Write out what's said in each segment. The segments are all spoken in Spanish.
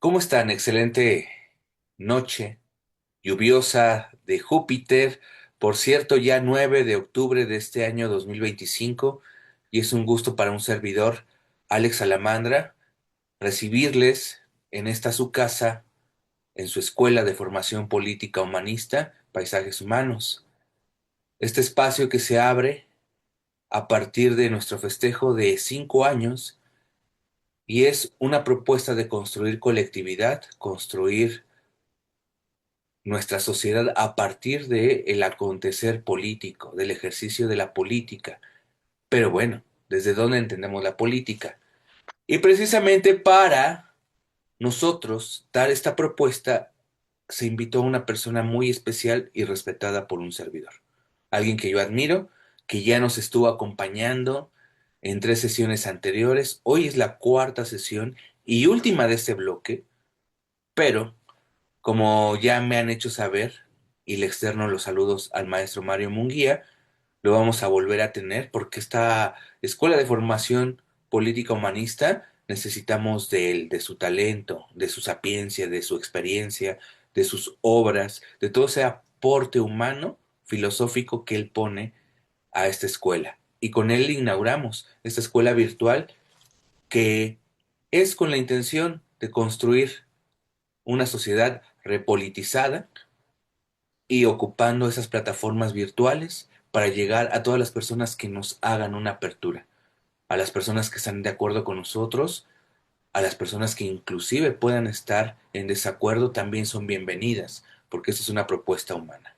¿Cómo están? Excelente noche lluviosa de Júpiter. Por cierto, ya 9 de octubre de este año 2025 y es un gusto para un servidor, Alex Salamandra, recibirles en esta su casa, en su escuela de formación política humanista, Paisajes Humanos. Este espacio que se abre a partir de nuestro festejo de 5 años y es una propuesta de construir colectividad, construir nuestra sociedad a partir de el acontecer político, del ejercicio de la política. Pero bueno, ¿desde dónde entendemos la política? Y precisamente para nosotros dar esta propuesta, se invitó a una persona muy especial y respetada por un servidor. Alguien que yo admiro, que ya nos estuvo acompañando en 3 sesiones anteriores. Hoy es la cuarta sesión y última de este bloque, pero como ya me han hecho saber, y le externo los saludos al maestro Mario Munguía, lo vamos a volver a tener porque esta escuela de formación política humanista necesitamos de él, de su talento, de su sapiencia, de su experiencia, de sus obras, de todo ese aporte humano, filosófico que él pone a esta escuela. Y con él inauguramos esta escuela virtual que es con la intención de construir una sociedad repolitizada y ocupando esas plataformas virtuales para llegar a todas las personas que nos hagan una apertura, a las personas que están de acuerdo con nosotros, a las personas que inclusive puedan estar en desacuerdo también son bienvenidas, porque esta es una propuesta humana.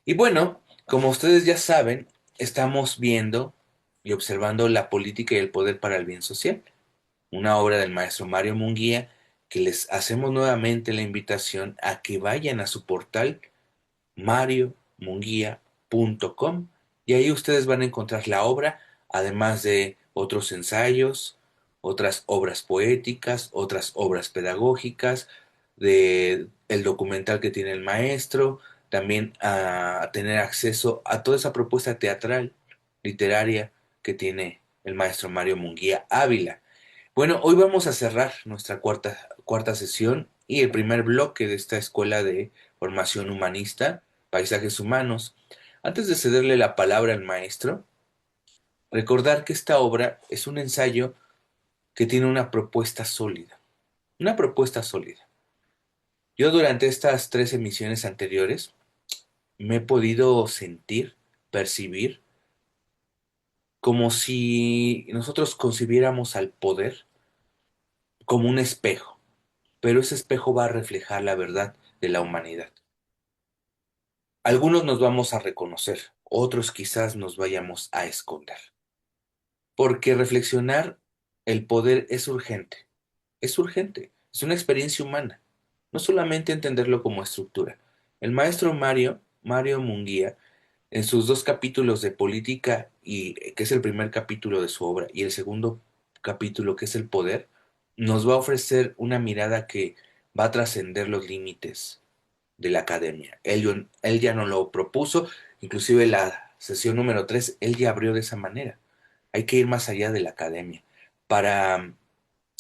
Y bueno, como ustedes ya saben, estamos viendo y observando la política y el poder para el bien social, una obra del maestro Mario Munguía, que les hacemos nuevamente la invitación a que vayan a su portal mariomunguia.com y ahí ustedes van a encontrar la obra, además de otros ensayos, otras obras poéticas, otras obras pedagógicas, de el documental que tiene el maestro, también a tener acceso a toda esa propuesta teatral, literaria que tiene el maestro Mario Munguía Ávila. Bueno, hoy vamos a cerrar nuestra cuarta sesión y el primer bloque de esta escuela de formación humanista, Paisajes Humanos. Antes de cederle la palabra al maestro, recordar que esta obra es un ensayo que tiene una propuesta sólida. Una propuesta sólida. Yo durante estas 3 emisiones anteriores me he podido sentir, percibir, como si nosotros concibiéramos al poder como un espejo, pero ese espejo va a reflejar la verdad de la humanidad. Algunos nos vamos a reconocer, otros quizás nos vayamos a esconder, porque reflexionar el poder es una experiencia humana, no solamente entenderlo como estructura. El maestro Mario Munguía, en sus 2 capítulos de política, y que es el primer capítulo de su obra, y el segundo capítulo, que es el poder, nos va a ofrecer una mirada que va a trascender los límites de la academia. Él ya no lo propuso, inclusive la sesión número 3 él ya abrió de esa manera. Hay que ir más allá de la academia para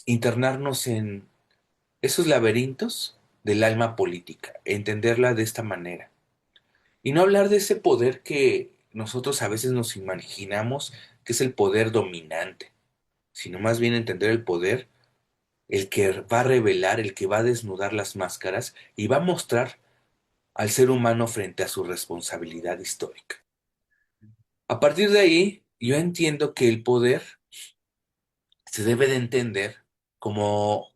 internarnos en esos laberintos del alma política, entenderla de esta manera. Y no hablar de ese poder que nosotros a veces nos imaginamos que es el poder dominante, sino más bien entender el poder, el que va a revelar, el que va a desnudar las máscaras y va a mostrar al ser humano frente a su responsabilidad histórica. A partir de ahí, yo entiendo que el poder se debe de entender como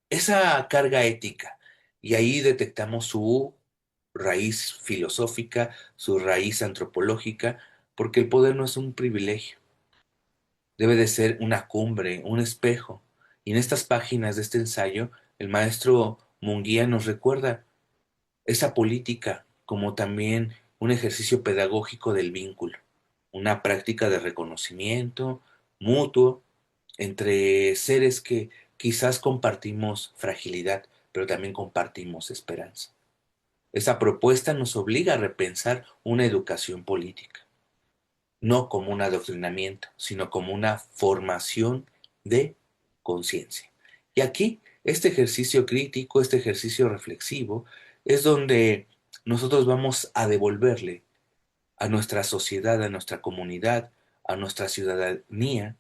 esa carga ética y ahí detectamos su raíz filosófica, su raíz antropológica, porque el poder no es un privilegio, debe de ser una cumbre, un espejo. Y en estas páginas de este ensayo, el maestro Munguía nos recuerda esa política como también un ejercicio pedagógico del vínculo, una práctica de reconocimiento mutuo entre seres que quizás compartimos fragilidad, pero también compartimos esperanza. Esa propuesta nos obliga a repensar una educación política, no como un adoctrinamiento, sino como una formación de conciencia. Y aquí Este ejercicio crítico, este ejercicio reflexivo, es donde nosotros vamos a devolverle a nuestra sociedad, a nuestra comunidad, a nuestra ciudadanía,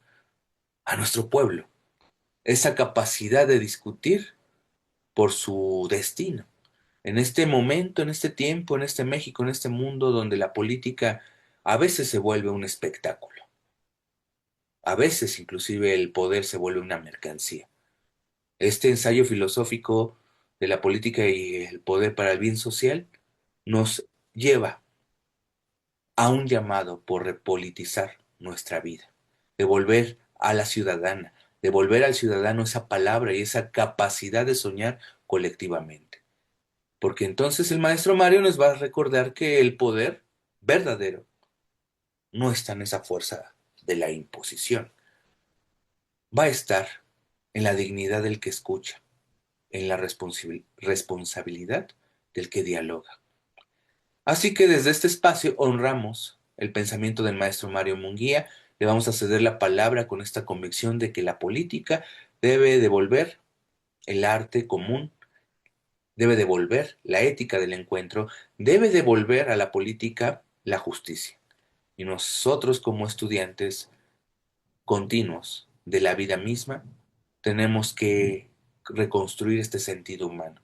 a nuestro pueblo, esa capacidad de discutir por su destino. En este momento, en este tiempo, en este México, en este mundo donde la política a veces se vuelve un espectáculo, a veces inclusive el poder se vuelve una mercancía. Este ensayo filosófico de la política y el poder para el bien social nos lleva a un llamado por repolitizar nuestra vida, devolver a la ciudadana, devolver al ciudadano esa palabra y esa capacidad de soñar colectivamente. Porque entonces el maestro Mario nos va a recordar que el poder verdadero no está en esa fuerza de la imposición, va a estar en la dignidad del que escucha, en la responsabilidad del que dialoga. Así que desde este espacio honramos el pensamiento del maestro Mario Munguía, le vamos a ceder la palabra con esta convicción de que la política debe devolver el arte común, debe devolver la ética del encuentro, debe devolver a la política la justicia. Y nosotros como estudiantes continuos de la vida misma tenemos que reconstruir este sentido humano,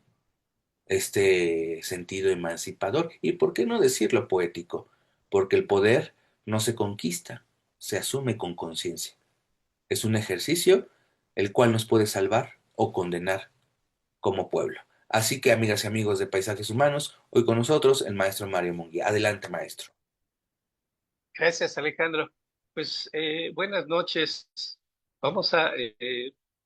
este sentido emancipador y, ¿por qué no decirlo poético? Porque el poder no se conquista, se asume con conciencia. Es un ejercicio el cual nos puede salvar o condenar como pueblo. Así que, amigas y amigos de Paisajes Humanos, hoy con nosotros el maestro Mario Munguía. Adelante, maestro. Gracias, Alejandro. Pues buenas noches. Vamos a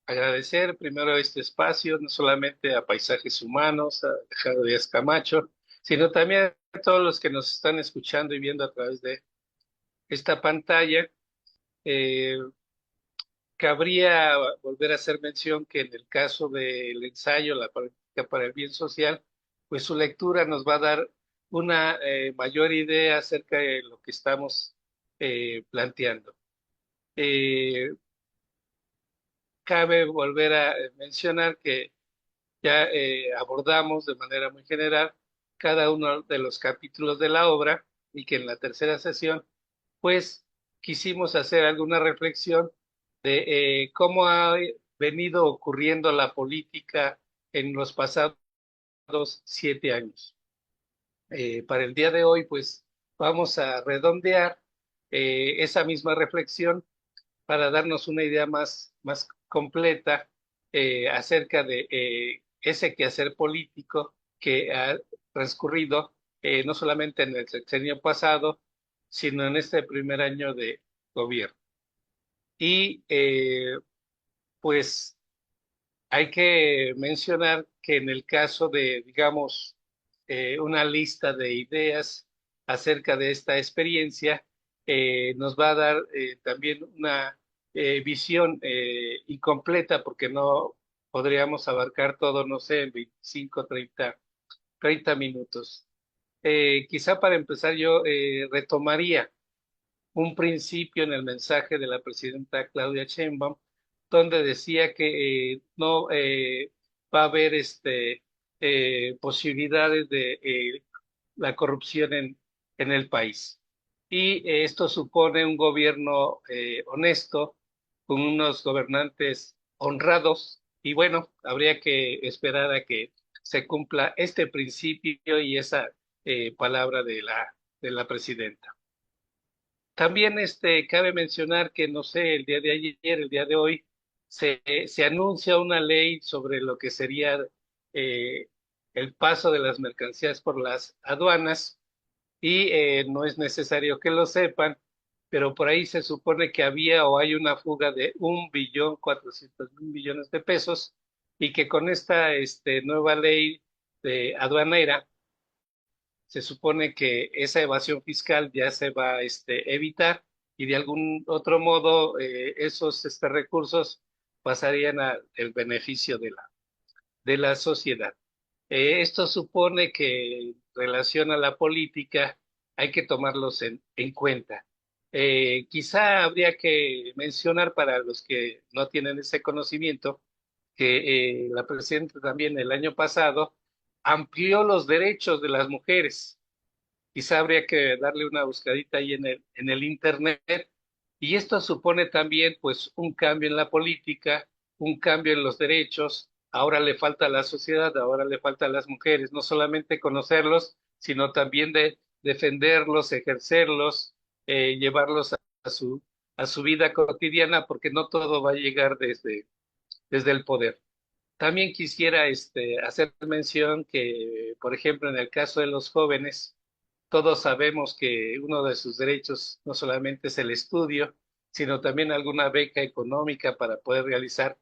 agradecer primero este espacio, no solamente a Paisajes Humanos, a Alejandro Díaz Camacho, sino también a todos los que nos están escuchando y viendo a través de esta pantalla. Eh, Cabría volver a hacer mención que en el caso del ensayo, La política para el bien social, pues su lectura nos va a dar una mayor idea acerca de lo que estamos planteando. Eh, Cabe volver a mencionar que ya abordamos de manera muy general cada uno de los capítulos de la obra y que en la tercera sesión, pues quisimos hacer alguna reflexión de cómo ha venido ocurriendo la política en los pasados 7 años. Para el día de hoy, pues vamos a redondear esa misma reflexión para darnos una idea más completa acerca de ese quehacer político que ha transcurrido no solamente en el sexenio pasado, sino en este primer año de gobierno. Y pues hay que mencionar que en el caso de, digamos, una lista de ideas acerca de esta experiencia, nos va a dar también una visión incompleta porque no podríamos abarcar todo, no sé, en 25, 30 minutos. Quizá para empezar yo retomaría un principio en el mensaje de la presidenta Claudia Sheinbaum, donde decía que no va a haber posibilidades de la corrupción en el país. Y esto supone un gobierno honesto, con unos gobernantes honrados, y bueno, habría que esperar a que se cumpla este principio y esa palabra de la presidenta. También cabe mencionar que, no sé, el día de ayer, el día de hoy, se anuncia una ley sobre lo que sería eh, el paso de las mercancías por las aduanas y no es necesario que lo sepan, pero por ahí se supone que había o hay una fuga de 1.400.000 millones de pesos y que con esta nueva ley de aduanera se supone que esa evasión fiscal ya se va a evitar y de algún otro modo esos recursos pasarían al beneficio de la sociedad. Esto supone que en relación a la política hay que tomarlos en cuenta. Quizá habría que mencionar para los que no tienen ese conocimiento que la presidenta también el año pasado amplió los derechos de las mujeres. Quizá habría que darle una buscadita ahí en el internet. Y esto supone también pues un cambio en la política, un cambio en los derechos. Ahora le falta a la sociedad, ahora le falta a las mujeres, no solamente conocerlos, sino también de defenderlos, ejercerlos, llevarlos a su vida cotidiana, porque no todo va a llegar desde el poder. También quisiera hacer mención que, por ejemplo, en el caso de los jóvenes, todos sabemos que uno de sus derechos no solamente es el estudio, sino también alguna beca económica para poder realizar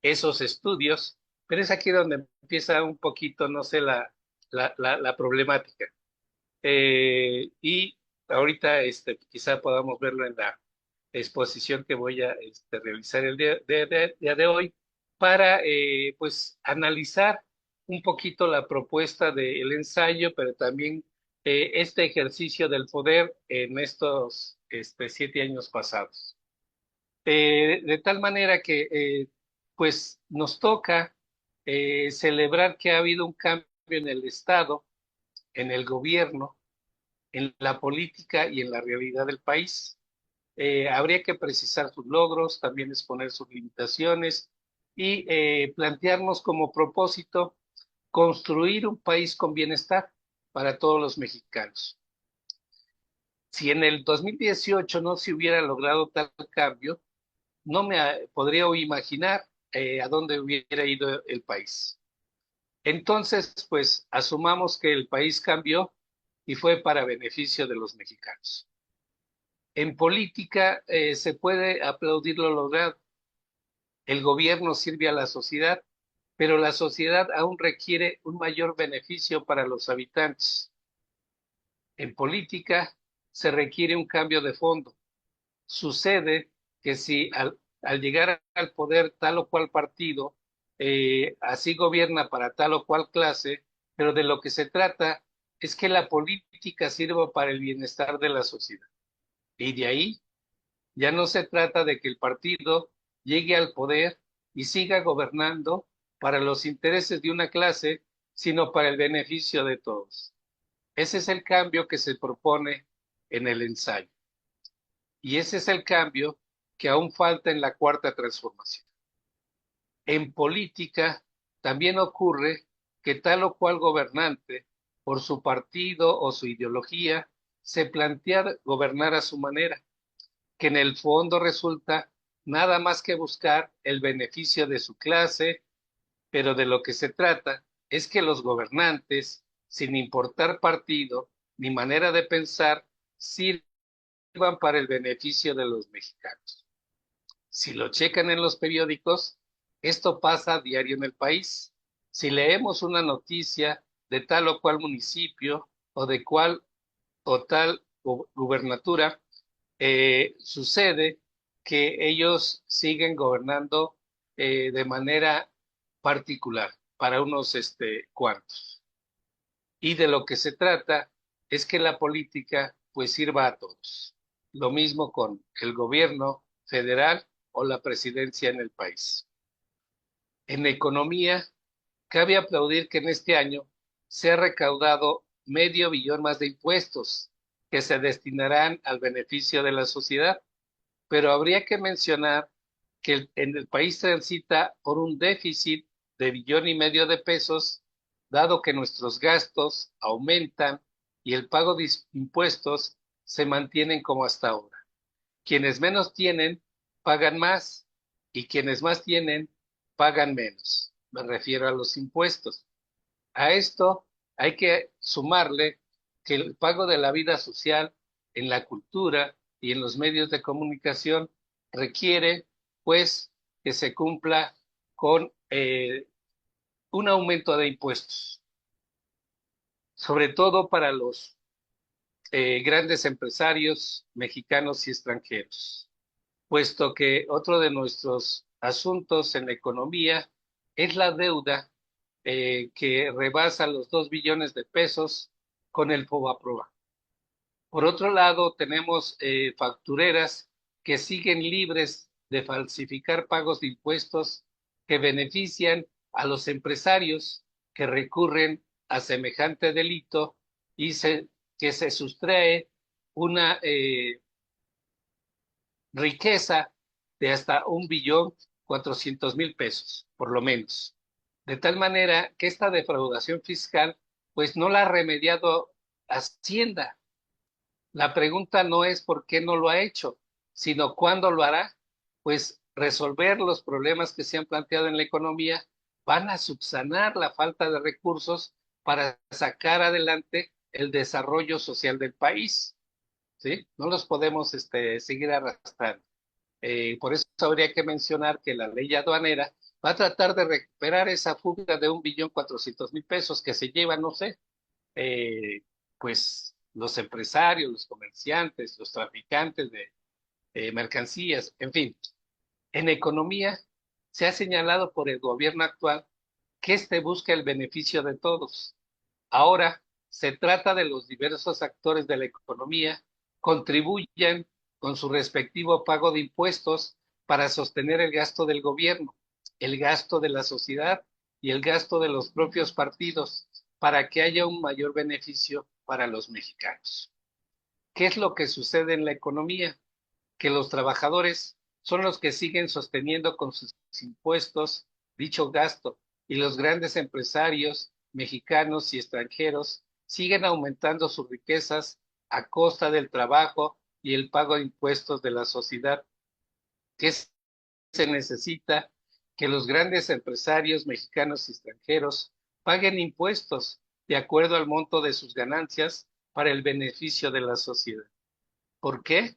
esos estudios, pero es aquí donde empieza un poquito, no sé, la problemática. Y ahorita quizá podamos verlo en la exposición que voy a realizar el día de hoy para pues analizar un poquito la propuesta del ensayo, pero también este ejercicio del poder en estos 7 años pasados. De tal manera que pues nos toca celebrar que ha habido un cambio en el Estado, en el gobierno, en la política y en la realidad del país. Habría que precisar sus logros, también exponer sus limitaciones y plantearnos como propósito construir un país con bienestar para todos los mexicanos. Si en el 2018 no se hubiera logrado tal cambio, no me podría imaginar a dónde hubiera ido el país. Entonces, pues asumamos que el país cambió y fue para beneficio de los mexicanos. En política se puede aplaudir lo logrado. El gobierno sirve a la sociedad, pero la sociedad aún requiere un mayor beneficio para los habitantes. En política se requiere un cambio de fondo. Sucede que si al llegar al poder tal o cual partido, así gobierna para tal o cual clase, pero de lo que se trata es que la política sirva para el bienestar de la sociedad. Y de ahí ya no se trata de que el partido llegue al poder y siga gobernando para los intereses de una clase, sino para el beneficio de todos. Ese es el cambio que se propone en el ensayo. Y ese es el cambio que aún falta en la cuarta transformación. En política también ocurre que tal o cual gobernante, por su partido o su ideología, se plantea gobernar a su manera, que en el fondo resulta nada más que buscar el beneficio de su clase, pero de lo que se trata es que los gobernantes, sin importar partido ni manera de pensar, sirvan para el beneficio de los mexicanos. Si lo checan en los periódicos, esto pasa a diario en el país. Si leemos una noticia de tal o cual municipio o de cual o tal gubernatura, sucede que ellos siguen gobernando de manera particular para unos cuantos. Y de lo que se trata es que la política pues sirva a todos. Lo mismo con el gobierno federal o la presidencia en el país. En economía, cabe aplaudir que en este año se ha recaudado medio billón más de impuestos que se destinarán al beneficio de la sociedad, pero habría que mencionar que en el país transita por un déficit de billón y medio de pesos, dado que nuestros gastos aumentan y el pago de impuestos se mantienen como hasta ahora. Quienes menos tienen pagan más y quienes más tienen pagan menos. Me refiero a los impuestos. A esto hay que sumarle que el pago de la vida social en la cultura y en los medios de comunicación requiere, pues, que se cumpla con un aumento de impuestos, sobre todo para los grandes empresarios mexicanos y extranjeros, puesto que otro de nuestros asuntos en la economía es la deuda que rebasa los 2 billones de pesos con el FOBAPROA. Por otro lado, tenemos factureras que siguen libres de falsificar pagos de impuestos que benefician a los empresarios que recurren a semejante delito y que se sustrae una riqueza de hasta 1.400.000 pesos, por lo menos. De tal manera que esta defraudación fiscal, pues no la ha remediado Hacienda. La pregunta no es por qué no lo ha hecho, sino cuándo lo hará. Pues resolver los problemas que se han planteado en la economía van a subsanar la falta de recursos para sacar adelante el desarrollo social del país. ¿Sí? No los podemos seguir arrastrando. Por eso habría que mencionar que la ley aduanera va a tratar de recuperar esa fuga de 1.400.000 pesos que se llevan, no sé, eh, pues los empresarios, los comerciantes, los traficantes de mercancías, en fin. En economía se ha señalado por el gobierno actual que busca el beneficio de todos. Ahora se trata de los diversos actores de la economía contribuyan con su respectivo pago de impuestos para sostener el gasto del gobierno, el gasto de la sociedad y el gasto de los propios partidos para que haya un mayor beneficio para los mexicanos. ¿Qué es lo que sucede en la economía? Que los trabajadores son los que siguen sosteniendo con sus impuestos dicho gasto y los grandes empresarios mexicanos y extranjeros siguen aumentando sus riquezas a costa del trabajo y el pago de impuestos de la sociedad. ¿Qué se necesita? Que los grandes empresarios mexicanos y extranjeros paguen impuestos de acuerdo al monto de sus ganancias para el beneficio de la sociedad. ¿Por qué?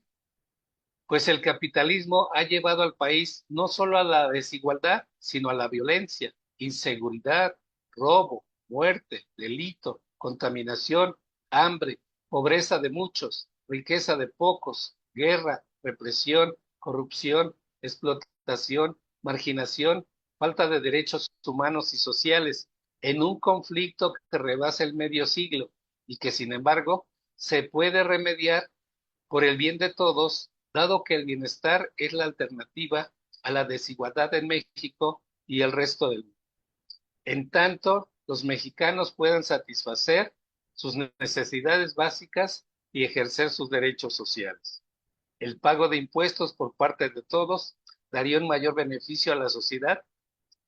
Pues el capitalismo ha llevado al país no solo a la desigualdad, sino a la violencia, inseguridad, robo, muerte, delito, contaminación, hambre, pobreza de muchos, riqueza de pocos, guerra, represión, corrupción, explotación, marginación, falta de derechos humanos y sociales, en un conflicto que rebasa el medio siglo y que, sin embargo, se puede remediar por el bien de todos, dado que el bienestar es la alternativa a la desigualdad en México y el resto del mundo. En tanto, los mexicanos puedan satisfacer sus necesidades básicas y ejercer sus derechos sociales. El pago de impuestos por parte de todos daría un mayor beneficio a la sociedad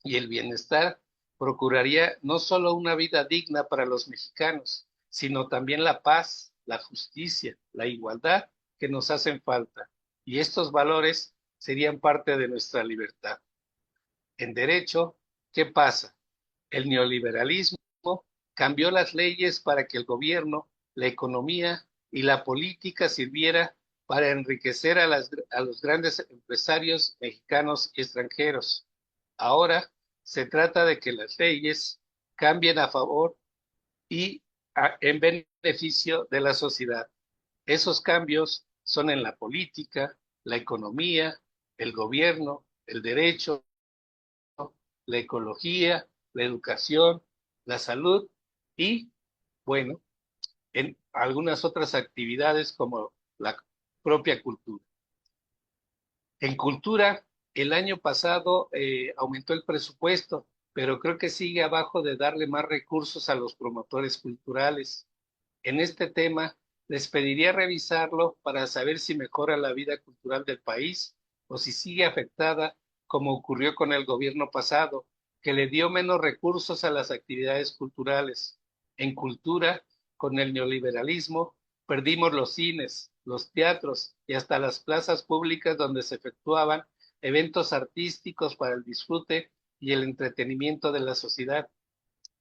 y el bienestar procuraría no solo una vida digna para los mexicanos, sino también la paz, la justicia, la igualdad que nos hacen falta. Y estos valores serían parte de nuestra libertad. En derecho, ¿qué pasa? El neoliberalismo cambió las leyes para que el gobierno, la economía y la política sirviera para enriquecer a los grandes empresarios mexicanos y extranjeros. Ahora se trata de que las leyes cambien a favor y en beneficio de la sociedad. Esos cambios son en la política, la economía, el gobierno, el derecho, la ecología, la educación, la salud y, bueno, en algunas otras actividades como la propia cultura. En cultura, el año pasado aumentó el presupuesto, pero creo que sigue abajo de darle más recursos a los promotores culturales. En este tema, les pediría revisarlo para saber si mejora la vida cultural del país o si sigue afectada, como ocurrió con el gobierno pasado, que le dio menos recursos a las actividades culturales. En cultura, con el neoliberalismo, perdimos los cines, los teatros y hasta las plazas públicas donde se efectuaban eventos artísticos para el disfrute y el entretenimiento de la sociedad.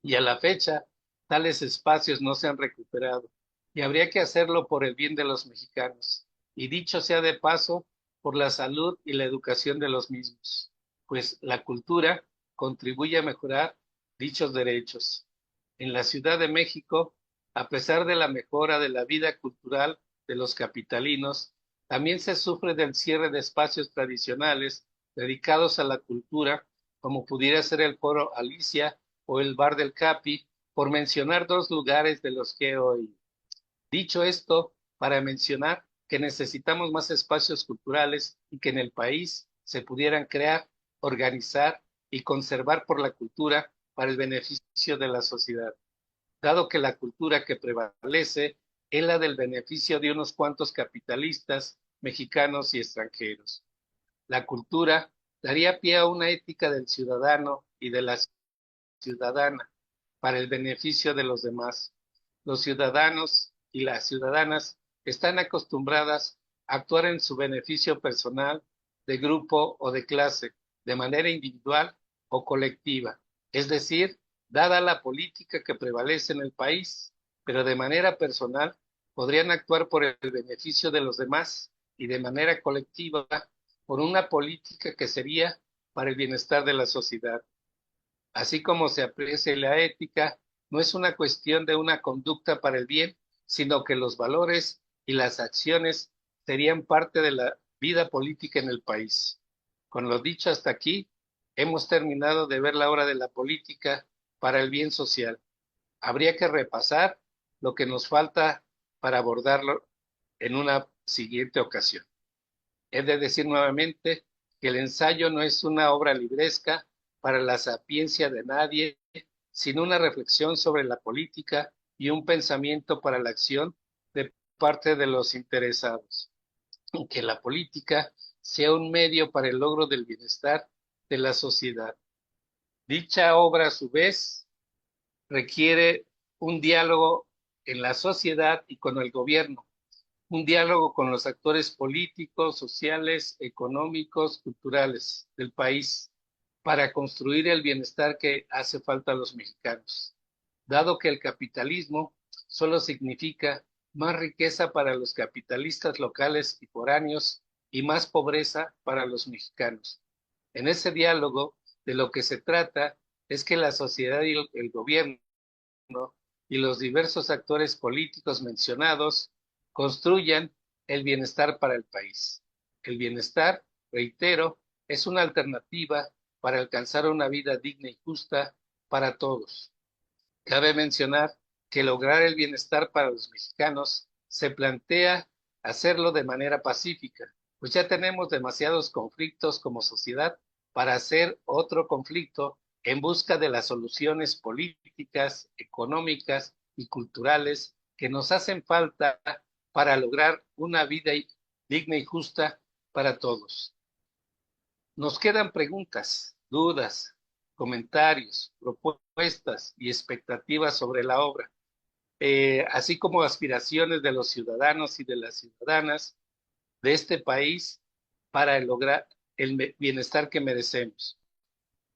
Y a la fecha, tales espacios no se han recuperado y habría que hacerlo por el bien de los mexicanos. Y dicho sea de paso, por la salud y la educación de los mismos, pues la cultura contribuye a mejorar dichos derechos. En la Ciudad de México, a pesar de la mejora de la vida cultural de los capitalinos, también se sufre del cierre de espacios tradicionales dedicados a la cultura, como pudiera ser el Foro Alicia o el Bar del Capi, por mencionar dos lugares de los que he oído. Dicho esto, para mencionar que necesitamos más espacios culturales y que en el país se pudieran crear, organizar y conservar por la cultura para el beneficio de la sociedad, dado que la cultura que prevalece es la del beneficio de unos cuantos capitalistas mexicanos y extranjeros. La cultura daría pie a una ética del ciudadano y de la ciudadana para el beneficio de los demás. Los ciudadanos y las ciudadanas están acostumbradas a actuar en su beneficio personal, de grupo o de clase, de manera individual o colectiva. Es decir, dada la política que prevalece en el país, pero de manera personal, podrían actuar por el beneficio de los demás y de manera colectiva por una política que sería para el bienestar de la sociedad. Así como se aprecia la ética, no es una cuestión de una conducta para el bien, sino que los valores y las acciones serían parte de la vida política en el país. Con lo dicho hasta aquí, hemos terminado de ver la obra de la política para el bien social. Habría que repasar lo que nos falta para abordarlo en una siguiente ocasión. He de decir nuevamente que el ensayo no es una obra libresca para la sapiencia de nadie, sino una reflexión sobre la política y un pensamiento para la acción de parte de los interesados. Que la política sea un medio para el logro del bienestar de la sociedad. Dicha obra, a su vez, requiere un diálogo en la sociedad y con el gobierno, un diálogo con los actores políticos, sociales, económicos, culturales del país para construir el bienestar que hace falta a los mexicanos, dado que el capitalismo solo significa más riqueza para los capitalistas locales y foráneos y más pobreza para los mexicanos. En ese diálogo, de lo que se trata es que la sociedad y el gobierno y los diversos actores políticos mencionados construyan el bienestar para el país. El bienestar, reitero, es una alternativa para alcanzar una vida digna y justa para todos. Cabe mencionar que lograr el bienestar para los mexicanos se plantea hacerlo de manera pacífica, pues ya tenemos demasiados conflictos como sociedad para hacer otro conflicto en busca de las soluciones políticas, económicas y culturales que nos hacen falta para lograr una vida digna y justa para todos. Nos quedan preguntas, dudas, comentarios, propuestas y expectativas sobre la obra, así como aspiraciones de los ciudadanos y de las ciudadanas de este país para lograr el bienestar que merecemos.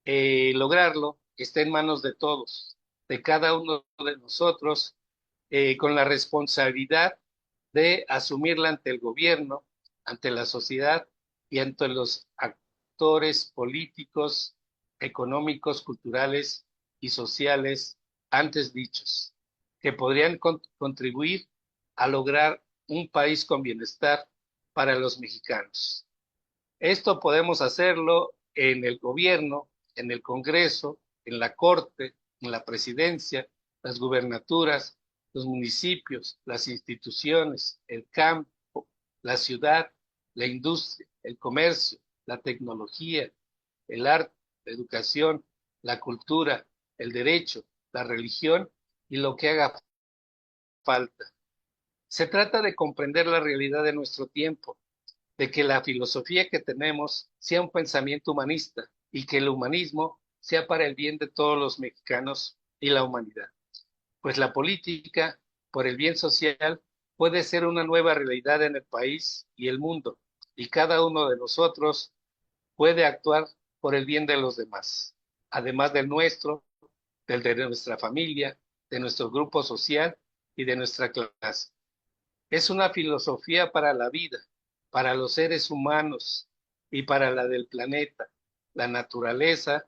Lograrlo está en manos de todos, de cada uno de nosotros, con la responsabilidad de asumirla ante el gobierno, ante la sociedad y ante los actores políticos, económicos, culturales y sociales antes dichos, que podrían contribuir a lograr un país con bienestar para los mexicanos. Esto podemos hacerlo en el gobierno, en el Congreso, en la Corte, en la Presidencia, las gubernaturas, los municipios, las instituciones, el campo, la ciudad, la industria, el comercio, la tecnología, el arte, la educación, la cultura, el derecho, la religión y lo que haga falta. Se trata de comprender la realidad de nuestro tiempo, de que la filosofía que tenemos sea un pensamiento humanista y que el humanismo sea para el bien de todos los mexicanos y la humanidad. Pues la política por el bien social puede ser una nueva realidad en el país y el mundo, y cada uno de nosotros puede actuar por el bien de los demás, además del nuestro, del de nuestra familia, de nuestro grupo social y de nuestra clase. Es una filosofía para la vida, para los seres humanos y para la del planeta, la naturaleza,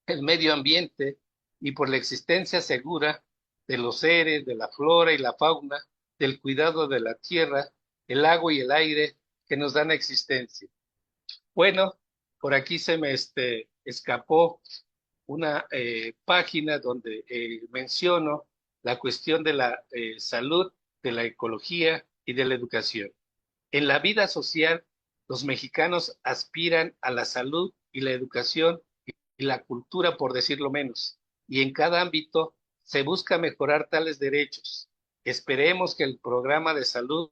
el medio ambiente y por la existencia segura de los seres, de la flora y la fauna, del cuidado de la tierra, el agua y el aire que nos dan existencia. Bueno, por aquí se me escapó una página donde menciono la cuestión de la salud, de la ecología y de la educación. En la vida social, los mexicanos aspiran a la salud y la educación y la cultura, por decirlo menos, y en cada ámbito se busca mejorar tales derechos. Esperemos que el programa de salud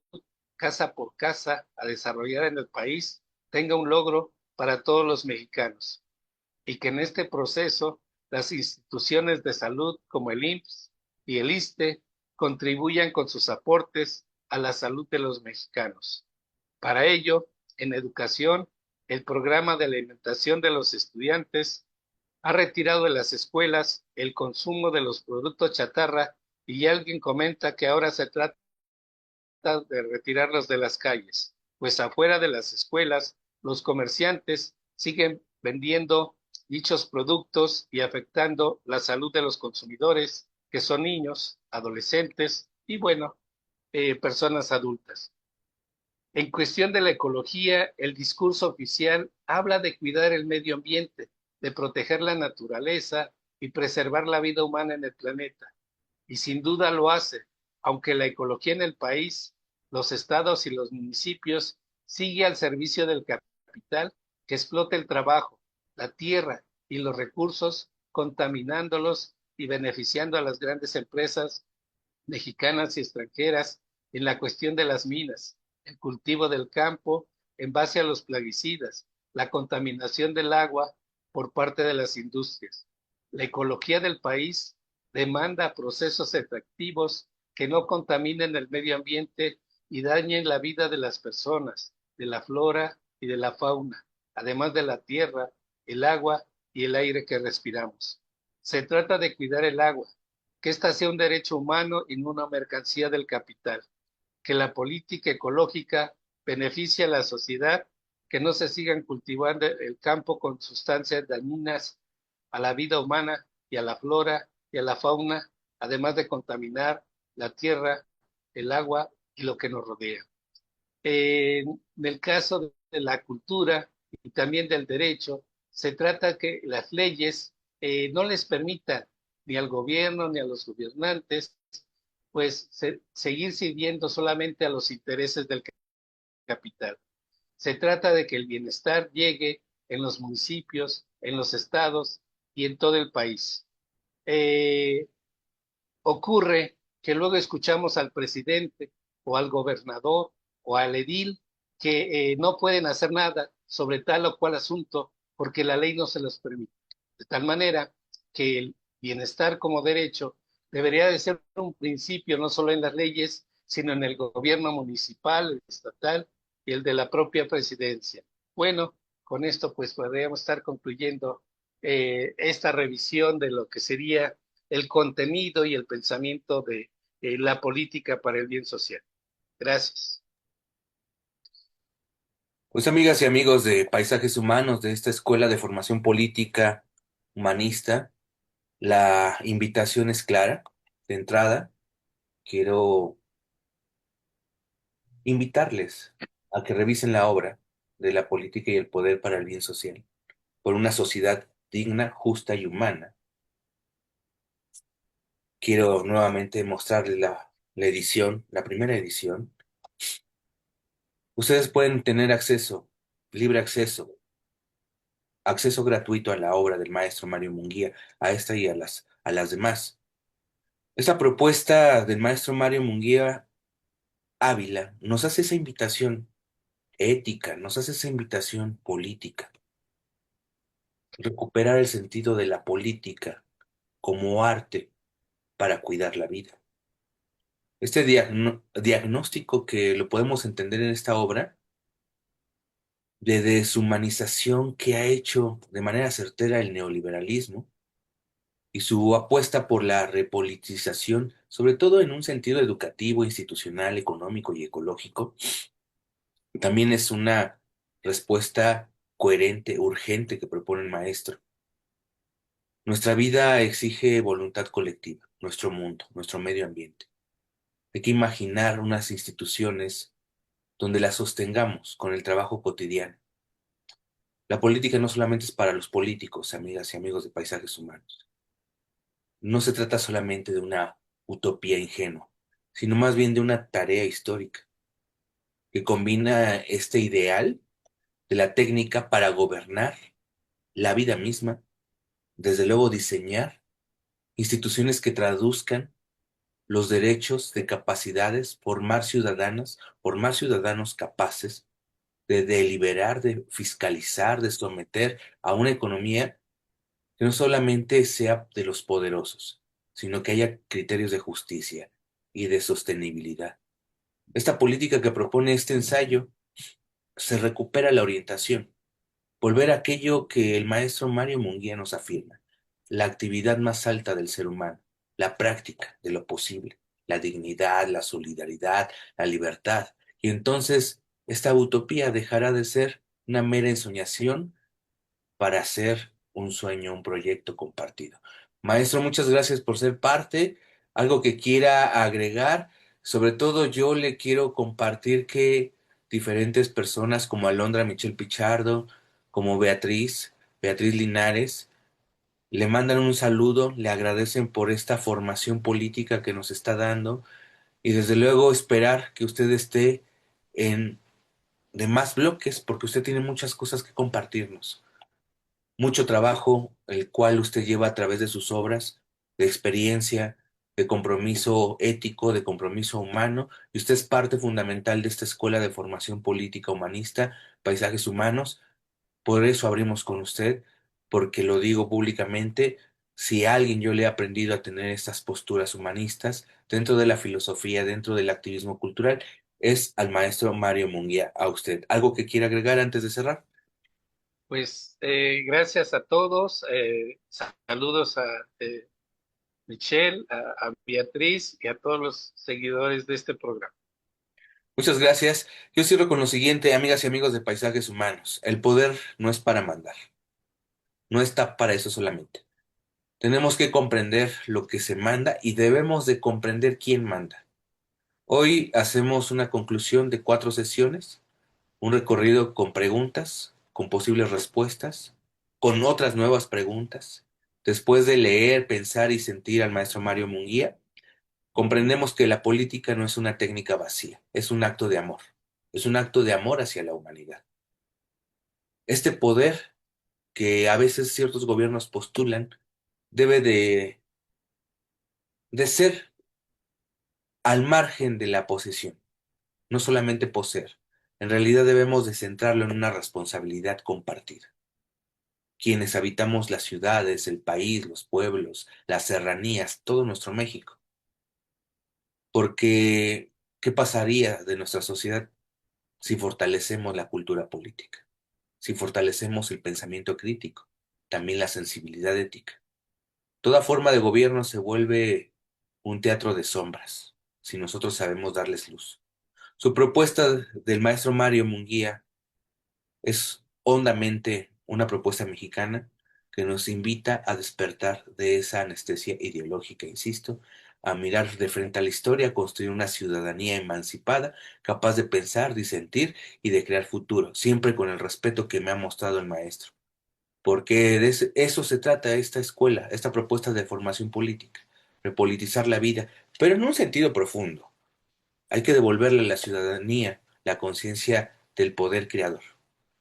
casa por casa a desarrollar en el país tenga un logro para todos los mexicanos y que en este proceso las instituciones de salud como el IMSS y el ISSSTE contribuyan con sus aportes a la salud de los mexicanos. Para ello, en educación, el programa de alimentación de los estudiantes ha retirado de las escuelas el consumo de los productos chatarra y alguien comenta que ahora se trata de retirarlos de las calles, pues afuera de las escuelas los comerciantes siguen vendiendo dichos productos y afectando la salud de los consumidores, que son niños, adolescentes y bueno, personas adultas. En cuestión de la ecología, el discurso oficial habla de cuidar el medio ambiente, de proteger la naturaleza y preservar la vida humana en el planeta. Y sin duda lo hace, aunque la ecología en el país, los estados y los municipios sigue al servicio del capital que explota el trabajo, la tierra y los recursos, contaminándolos y beneficiando a las grandes empresas mexicanas y extranjeras en la cuestión de las minas, el cultivo del campo en base a los plaguicidas, la contaminación del agua por parte de las industrias. La ecología del país demanda procesos efectivos que no contaminen el medio ambiente y dañen la vida de las personas, de la flora y de la fauna, además de la tierra, el agua y el aire que respiramos. Se trata de cuidar el agua, que ésta sea un derecho humano y no una mercancía del capital, que la política ecológica beneficie a la sociedad, que no se sigan cultivando el campo con sustancias dañinas a la vida humana y a la flora y a la fauna, además de contaminar la tierra, el agua y lo que nos rodea. En el caso de la cultura y también del derecho, se trata que las leyes no les permitan ni al gobierno ni a los gobernantes, pues seguir sirviendo solamente a los intereses del capital. Se trata de que el bienestar llegue en los municipios, en los estados y en todo el país. Eh, Ocurre que luego escuchamos al presidente o al gobernador o al edil que no pueden hacer nada sobre tal o cual asunto porque la ley no se los permite. De tal manera que el bienestar como derecho debería de ser un principio no solo en las leyes, sino en el gobierno municipal, el estatal y el de la propia presidencia. Bueno, con esto pues podríamos estar concluyendo esta revisión de lo que sería el contenido y el pensamiento de la política para el bien social. Gracias. Pues amigas y amigos de Paisajes Humanos de esta Escuela de Formación Política Humanista, la invitación es clara. De entrada, quiero invitarles a que revisen la obra de la política y el poder para el bien social, por una sociedad digna, justa y humana. Quiero nuevamente mostrarles la edición, la primera edición. Ustedes pueden tener acceso, libre acceso, acceso gratuito a la obra del maestro Mario Munguía, a esta y a las demás. Esta propuesta del maestro Mario Munguía Ávila nos hace esa invitación ética, nos hace esa invitación política, recuperar el sentido de la política como arte para cuidar la vida. Este diagnóstico que lo podemos entender en esta obra, de deshumanización que ha hecho de manera certera el neoliberalismo y su apuesta por la repolitización, sobre todo en un sentido educativo, institucional, económico y ecológico, también es una respuesta coherente, urgente que propone el maestro. Nuestra vida exige voluntad colectiva, nuestro mundo, nuestro medio ambiente. Hay que imaginar unas instituciones donde las sostengamos con el trabajo cotidiano. La política no solamente es para los políticos, amigas y amigos de Paisajes Humanos. No se trata solamente de una utopía ingenua, sino más bien de una tarea histórica que combina este ideal de la técnica para gobernar la vida misma desde luego diseñar instituciones que traduzcan los derechos de capacidades, formar ciudadanos capaces de deliberar, de fiscalizar, de someter a una economía que no solamente sea de los poderosos, sino que haya criterios de justicia y de sostenibilidad. Esta política que propone este ensayo se recupera la orientación, volver a aquello que el maestro Mario Munguía nos afirma, la actividad más alta del ser humano, la práctica de lo posible, la dignidad, la solidaridad, la libertad. Y entonces esta utopía dejará de ser una mera ensoñación para hacer un sueño, un proyecto compartido. Maestro, muchas gracias por ser parte. Algo que quiera agregar, sobre todo yo le quiero compartir que diferentes personas como Alondra Michel Pichardo, como Beatriz Linares, le mandan un saludo, le agradecen por esta formación política que nos está dando y desde luego esperar que usted esté en demás bloques porque usted tiene muchas cosas que compartirnos, mucho trabajo, el cual usted lleva a través de sus obras, de experiencia, de compromiso ético, de compromiso humano, y usted es parte fundamental de esta escuela de formación política humanista, Paisajes Humanos. Por eso abrimos con usted, porque lo digo públicamente, si a alguien yo le he aprendido a tener estas posturas humanistas dentro de la filosofía, dentro del activismo cultural, es al maestro Mario Munguía, a usted. ¿Algo que quiera agregar antes de cerrar? Pues gracias a todos, saludos a Michelle, a Beatriz y a todos los seguidores de este programa. Muchas gracias. Yo cierro con lo siguiente, amigas y amigos de Paisajes Humanos. El poder no es para mandar, no está para eso solamente. Tenemos que comprender lo que se manda y debemos de comprender quién manda. Hoy hacemos una conclusión de 4 sesiones, un recorrido con preguntas, con posibles respuestas, con otras nuevas preguntas. Después de leer, pensar y sentir al maestro Mario Munguía, comprendemos que la política no es una técnica vacía, es un acto de amor, es un acto de amor hacia la humanidad. Este poder que a veces ciertos gobiernos postulan debe de ser al margen de la posesión, no solamente poseer. En realidad debemos de centrarlo en una responsabilidad compartida. Quienes habitamos las ciudades, el país, los pueblos, las serranías, todo nuestro México. Porque, ¿qué pasaría de nuestra sociedad si fortalecemos la cultura política? Si fortalecemos el pensamiento crítico, también la sensibilidad ética. Toda forma de gobierno se vuelve un teatro de sombras, si nosotros sabemos darles luz. Su propuesta del maestro Mario Munguía es hondamente una propuesta mexicana que nos invita a despertar de esa anestesia ideológica, insisto, a mirar de frente a la historia, a construir una ciudadanía emancipada, capaz de pensar, disentir y de crear futuro, siempre con el respeto que me ha mostrado el maestro. Porque eso se trata esta escuela, esta propuesta de formación política, repolitizar la vida, pero en un sentido profundo. Hay que devolverle a la ciudadanía la conciencia del poder creador.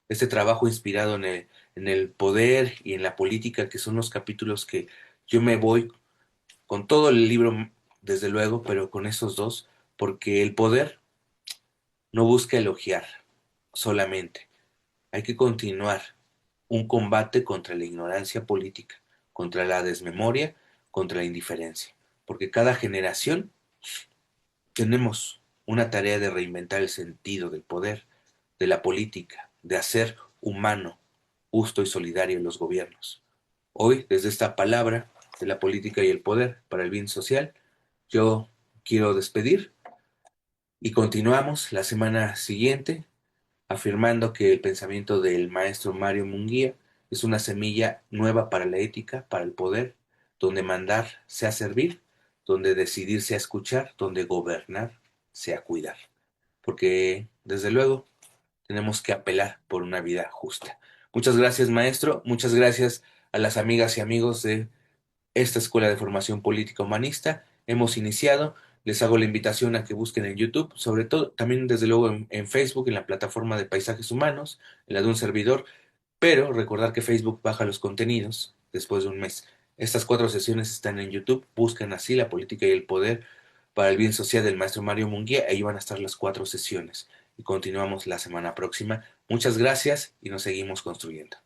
Este trabajo inspirado en el poder y en la política, que son los capítulos que yo me voy con todo el libro, desde luego, pero con estos dos, porque el poder no busca elogiar solamente. Hay que continuar un combate contra la ignorancia política, contra la desmemoria, contra la indiferencia, porque cada generación tenemos una tarea de reinventar el sentido del poder, de la política, de hacer humano, justo y solidario los gobiernos. Hoy, desde esta palabra de la política y el poder para el bien social, yo quiero despedir y continuamos la semana siguiente afirmando que el pensamiento del maestro Mario Munguía es una semilla nueva para la ética, para el poder, donde mandar sea servir, donde decidir sea escuchar, donde gobernar sea cuidar. Porque, desde luego, tenemos que apelar por una vida justa. Muchas gracias, maestro. Muchas gracias a las amigas y amigos de esta Escuela de Formación Política Humanista. Hemos iniciado. Les hago la invitación a que busquen en YouTube, sobre todo también desde luego en Facebook, en la plataforma de Paisajes Humanos, en la de un servidor, pero recordar que Facebook baja los contenidos después de un mes. Estas 4 sesiones están en YouTube. Busquen así La política y el poder para el bien social del maestro Mario Munguía. Ahí van a estar las 4 sesiones. Y continuamos la semana próxima. Muchas gracias y nos seguimos construyendo.